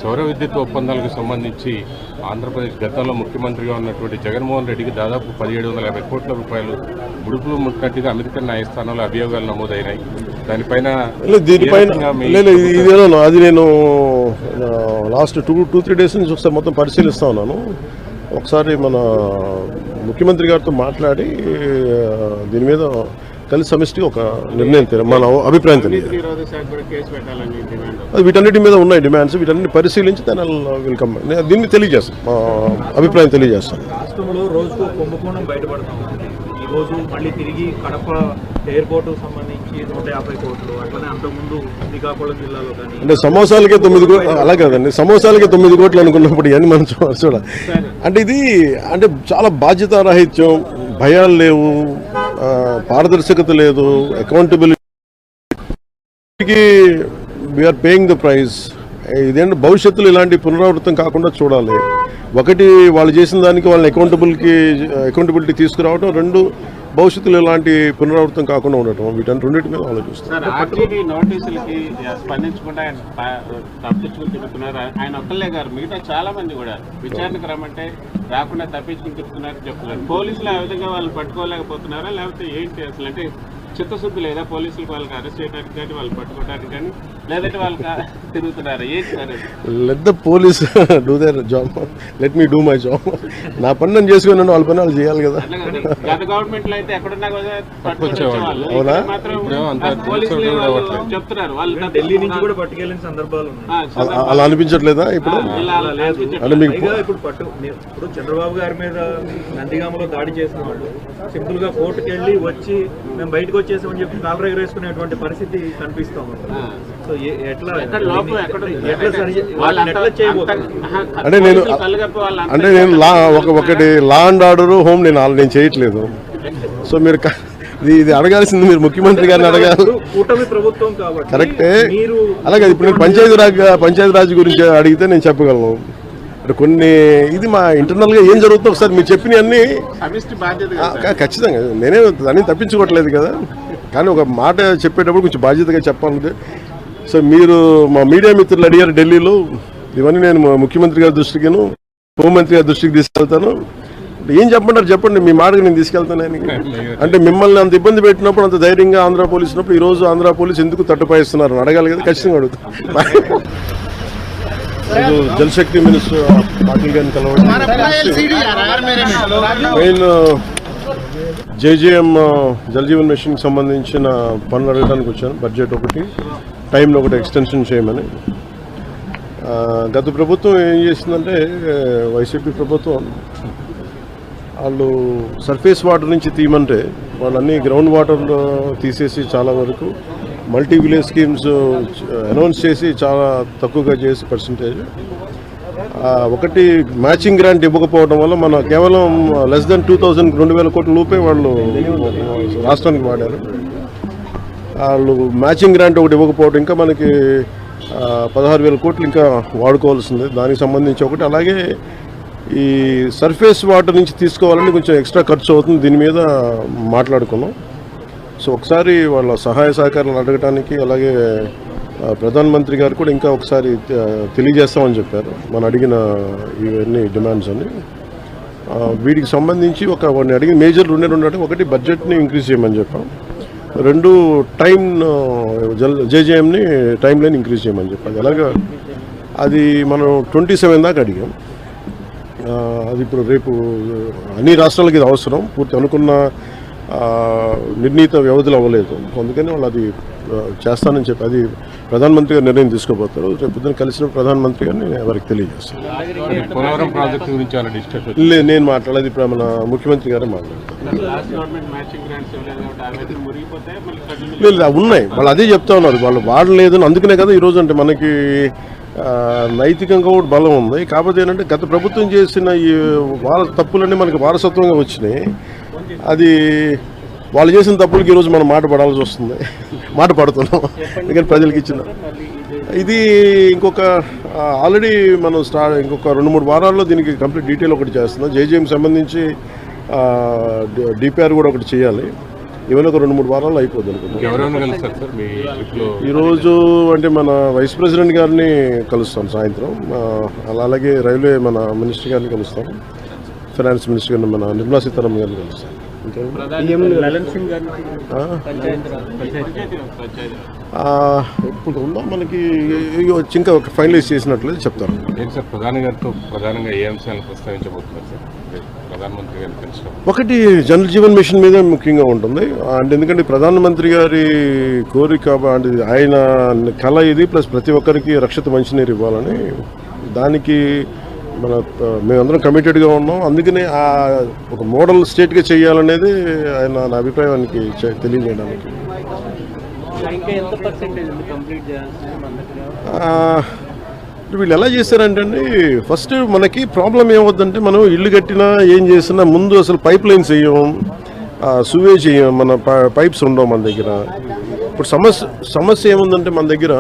సౌర విద్యుత్ ఒప్పందాలకు సంబంధించి ఆంధ్రప్రదేశ్ గతంలో ముఖ్యమంత్రిగా ఉన్నటువంటి జగన్మోహన్ రెడ్డికి దాదాపు 1750 కోట్ల రూపాయలు ముడుపులు ముట్టినట్టుగా అమెరికన్ న్యాయస్థానంలో అభియోగాలు నమోదైనాయి. దానిపైన అది నేను లాస్ట్ 2-3 డేస్ నుంచి ఒకసారి మొత్తం పరిశీలిస్తా ఉన్నాను. ఒకసారి మన ముఖ్యమంత్రి గారితో మాట్లాడి దీని మీద కలిసి సమిష్టి ఒక నిర్ణయం మన అభిప్రాయం తెలియదు. అది వీటన్నిటి మీద ఉన్నాయి డిమాండ్స్, వీటన్నిటి పరిశీలించి వెల్కమ్ దీన్ని తెలియజేస్తాను, మా అభిప్రాయం తెలియజేస్తాను. రాష్ట్రంలో రోజుకు కుంభకోణం బయటపడతాం. ఈ రోజు మళ్ళీ తిరిగి కడప ఎయిర్పోర్ట్ సంబంధించి 150 కోట్లు, అట్లనే అంతకుముందు శ్రీకాకుళం జిల్లాలో కానీ అంటే సమోసాలకే 9 కోట్లు, అలా కాదండి, సమోసాలకే 9 కోట్లు అనుకున్నప్పుడు ఇవన్నీ మనం చూడాలి. అంటే ఇది అంటే చాలా బాధ్యతారాహిత్యం, భయాలు లేవు, పారదర్శకత లేదు, అకౌంటబిలిటీకి వీఆర్ పేయింగ్ ద ప్రైజ్. ఇదేంటి భవిష్యత్తులో ఇలాంటి పునరావృతం కాకుండా చూడాలి. ఒకటి వాళ్ళు చేసిన దానికి వాళ్ళని అకౌంటబిలిటీ తీసుకురావడం, రెండు భవిష్యత్తులో ఇలాంటి పునరావృతం కాకుండా ఉండటం, వీటన్ని రెండింటి మీద ఆలోచిస్తారు. నోటీసులకి స్పందించకుండా తప్పించుకుని తిరుగుతున్నారు ఆయన ఒక్కళ్ళే గారు, మిగతా చాలా మంది కూడా విచారణకు రమ్మంటే రాకుండా తప్పించుకుని తిరుగుతున్నారు చెప్తున్నారు. పోలీసులు ఆ విధంగా వాళ్ళు పట్టుకోలేకపోతున్నారా, లేకపోతే ఏంటి అసలు? అంటే చిత్తశుద్ధి లేదా పోలీసులకు వాళ్ళకి అరెస్ట్ చేయడానికి కానీ వాళ్ళు పట్టుకోవడానికి కానీ, లేదంటే వాళ్ళు తిరుగుతున్నారా? ఏంటి sir? Let the police do their job, let me do my job. నా పని నేను చేసుకున్నాను, వాళ్ళ పని వాళ్ళు చేయాలి కదా. గత గవర్నమెంట్ లో అయితే ఎక్కడున్నా కూడా చెప్తున్నారు వాళ్ళు ఢిల్లీ నుంచి కూడా పట్టుకెళ్ళిన సందర్భాలు అలా అనిపించట్లేదా ఇప్పుడు? అంటే మీకు ఇప్పుడు చంద్రబాబు గారి మీద నందిగామలో దాడి చేసిన వాళ్ళు సింపుల్ గా కోర్టుకు వెళ్ళి వచ్చి మేము బయటకు వచ్చేసామని చెప్పి కాలర్ ఎగరేసుకునేటువంటి పరిస్థితి కనిపిస్తా ఉంది. సో ఎట్లా అంటే నేను ఒకటి లా అండ్ ఆర్డర్ హోమ్ నేను చేయట్లేదు. సో మీరు ఇది అడగాల్సింది మీరు ముఖ్యమంత్రి గారిని అడగాలి. కూటమి ప్రభుత్వం కాబట్టి కరెక్టే. అలాగే ఇప్పుడు నేను పంచాయతీరాజ్ గురించి అడిగితే నేను చెప్పగలను. కొన్ని ఇది మా ఇంటర్నల్ గా ఏం జరుగుతుందో ఒకసారి మీరు చెప్పినవన్నీ ఖచ్చితంగా నేనే దాన్ని తప్పించుకోవట్లేదు కదా, కానీ ఒక మాట చెప్పేటప్పుడు కొంచెం బాధ్యతగా చెప్పాలంటే. సో మీరు మా మీడియా మిత్రులు అడిగారు ఢిల్లీలో, ఇవన్నీ నేను ముఖ్యమంత్రి గారి దృష్టికిను హోంమంత్రి గారి దృష్టికి తీసుకెళ్తాను. ఏం చెప్పంటారు చెప్పండి, మీ మాటకు నేను తీసుకెళ్తాను. అంటే మిమ్మల్ని అంత ఇబ్బంది పెట్టినప్పుడు, అంత ధైర్యంగా ఆంధ్ర పోలీసు ఉన్నప్పుడు ఈ రోజు ఆంధ్ర పోలీసు ఎందుకు తట్టుపాయిస్తున్నారు అడగాలి కదా, ఖచ్చితంగా అడుగుతాను. జలశక్తి మినిస్టర్ పాటిల్ గారిని కలవండి. మెయిన్ జేజేఎం జలజీవన్ మిషన్కి సంబంధించిన పనులు అడగడానికి వచ్చాను. బడ్జెట్ ఒకటి, టైంలో ఒకటి ఎక్స్టెన్షన్ చేయమని. గత ప్రభుత్వం ఏం చేసిందంటే, వైసీపీ ప్రభుత్వం వాళ్ళు సర్ఫేస్ వాటర్ నుంచి తీయమంటే వాళ్ళన్నీ గ్రౌండ్ వాటర్ తీసేసి చాలా వరకు మల్టీ విలేజ్ స్కీమ్స్ అనౌన్స్ చేసి చాలా తక్కువగా చేసి పర్సంటేజ్. ఒకటి మ్యాచింగ్ గ్రాంట్ ఇవ్వకపోవడం వల్ల మన కేవలం లెస్ దెన్ 2,000 కోట్ల రూపాయలు వాళ్ళు రాష్ట్రానికి వాడారు. వాళ్ళు మ్యాచింగ్ గ్రాంట్ ఒకటి ఇవ్వకపోవడం, ఇంకా మనకి 16,000 కోట్లు ఇంకా వాడుకోవాల్సింది, దానికి సంబంధించి ఒకటి. అలాగే ఈ సర్ఫేస్ వాటర్ నుంచి తీసుకోవాలని కొంచెం ఎక్స్ట్రా ఖర్చు అవుతుంది, దీని మీద మాట్లాడుకున్నాం. సో ఒకసారి వాళ్ళ సహాయ సహకారాలు అడగటానికి, అలాగే ప్రధానమంత్రి గారు కూడా ఇంకా ఒకసారి తెలియజేస్తామని చెప్పారు మనం అడిగిన ఇవన్నీ డిమాండ్స్ అని. వీటికి సంబంధించి వాడిని అడిగిన మేజర్ రెండే అంటే, ఒకటి బడ్జెట్ని ఇంక్రీజ్ చేయమని చెప్పాం, రెండు టైం జేజేఎంని టైం లైన్ ఇంక్రీజ్ చేయమని చెప్పాలి. అలాగా అది మనం 27 దాకా అడిగాం. అది ఇప్పుడు రేపు అన్ని రాష్ట్రాలకి ఇది అవసరం, పూర్తి అనుకున్న నిర్ణీత వ్యవధిలో అవ్వలేదు, అందుకని వాళ్ళు అది చేస్తానని చెప్పి అది ప్రధానమంత్రి గారు నిర్ణయం తీసుకోబోతారు. రేపు పొద్దున కలిసిన ప్రధానమంత్రి గారిని వారికి తెలియజేస్తాను. లేదు, నేను మాట్లాడేది ఇప్పుడు మన ముఖ్యమంత్రి గారే మాట్లాడతారు. లేదు, ఉన్నాయి, వాళ్ళు అదే చెప్తా ఉన్నారు, వాళ్ళు వాడలేదు. అందుకనే కదా ఈరోజు అంటే మనకి నైతికంగా కూడా బలం ఉంది. కాకపోతే ఏంటంటే గత ప్రభుత్వం చేసిన ఈ తప్పులన్నీ మనకి వారసత్వంగా వచ్చినాయి. అది వాళ్ళు చేసిన తప్పులకి ఈరోజు మనం మాట పడాల్సి వస్తుంది, మాట పడుతున్నాం. ఎందుకంటే ప్రజలకి ఇచ్చిన ఇది ఇంకొక ఆల్రెడీ మనం ఇంకొక 2-3 వారాల్లో దీనికి కంప్లీట్ డీటెయిల్ ఒకటి చేస్తున్నాం. జేజేఎం సంబంధించి డిపిఆర్ కూడా ఒకటి చేయాలి. ఈవెన్ ఒక 2-3 వారాల్లో అయిపోద్ది అనుకుంటున్నాను. ఎవరైనా కలుస్తారు సార్ మీ ట్రిప్లో? ఈరోజు అంటే మన వైస్ ప్రెసిడెంట్ గారిని కలుస్తాం సాయంత్రం, అలాగే రైల్వే మన మినిస్టర్ గారిని కలుస్తాం, ఫైనాన్స్ మినిస్టర్ గారిని మన నిర్మలా సీతారామన్ గారిని కలుస్తాం. ఇప్పుడు ఉందా మనకి ఇంకా ఒక ఫైనలైజ్ చేసినట్లయితే చెప్తాను. ఏంటి సార్ ప్రధాని గారితో ప్రధానంగా ఏ అంశాలను ప్రస్తావించబోతున్నారు సార్ ప్రధానమంత్రి గారిని కలిసిన? ఒకటి జల్ జీవన్ మిషన్ మీద ముఖ్యంగా ఉంటుంది. అంటే ఎందుకంటే ప్రధానమంత్రి గారి కోరిక అంటే ఆయన కళ ఇది, ప్లస్ ప్రతి ఒక్కరికి రక్షిత మంచినీరు ఇవ్వాలని, దానికి మేమందరం కమిటెడ్గా ఉన్నాం. అందుకనే ఒక మోడల్ స్టేట్గా చేయాలనేది ఆయన నా అభిప్రాయానికి తెలియజేయడానికి. వీళ్ళు ఎలా చేశారంటే అండి, ఫస్ట్ మనకి ప్రాబ్లం ఏమవుద్దంటే, మనం ఇల్లు కట్టినా ఏం చేసినా ముందు అసలు పైప్ లైన్స్ వేయం, సువేజ్ వేయం, మన పైప్స్ ఉండవు మన దగ్గర. ఇప్పుడు సమస్య ఏముందంటే మన దగ్గర